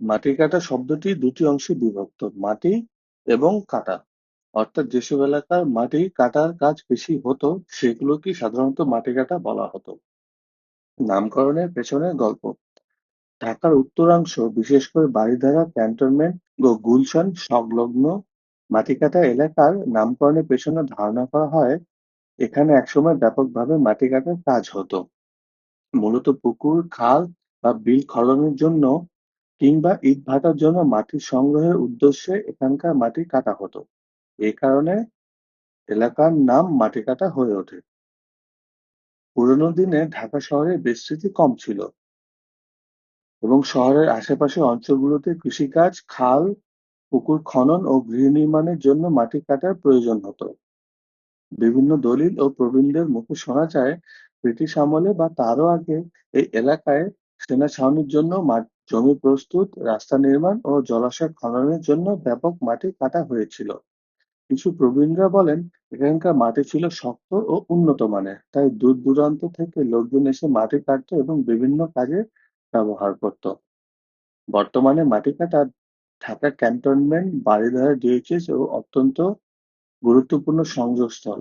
মাটি কাটা শব্দটি দুটি অংশে বিভক্ত, মাটি এবং কাটা। অর্থাৎ যেসব এলাকার মাটি কাটার কাজ বেশি হতো সেগুলোকে সাধারণত মাটি কাটা বলা হতো। নামকরণের পেছনের গল্প। ঢাকার উত্তরাংশ, বিশেষ করে বারিধারা ক্যান্টনমেন্ট ও গুলশান সংলগ্ন মাটিকাটা এলাকার নামকরণের পেছনে ধারণা করা হয় এখানে একসময় ব্যাপকভাবে মাটি কাটার কাজ হতো, মূলত পুকুর, খাল বা বিল খননের জন্য কিংবা ইট ভাটার জন্য মাটি সংগ্রহের উদ্দেশ্যে এখানকার মাটি কাটা হতো। এই কারণে এলাকার নাম মাটিকাটা হয়ে ওঠে। পুরোনো দিনে ঢাকা শহরে বিস্তৃতি কম ছিল এবং শহরের আশেপাশের অঞ্চলগুলোতে কৃষিকাজ, খাল, পুকুর খনন ও গৃহ নির্মাণের জন্য মাটি কাটার প্রয়োজন হতো। বিভিন্ন দলিল ও প্রবীণদের মুখে শোনা যায় ব্রিটিশ আমলে বা তারও আগে এই এলাকায় সেনা ছাউনির জন্য জমি প্রস্তুত, রাস্তা নির্মাণ ও জলাশয় খননের জন্য ব্যাপক মাটি কাটা হয়েছিল। কিছু প্রবীণরা বলেন এখানকার মাটি ছিল শক্ত ও উন্নত মানের, তাই দূর দূরান্ত থেকে লোকজন এসে মাটি কাটতো এবং বিভিন্ন কাজে ব্যবহার করত। বর্তমানে মাটি কাটা ঢাকা ক্যান্টনমেন্ট, বারিধারা ডিএইচএস ও অত্যন্ত গুরুত্বপূর্ণ সংযোগস্থল।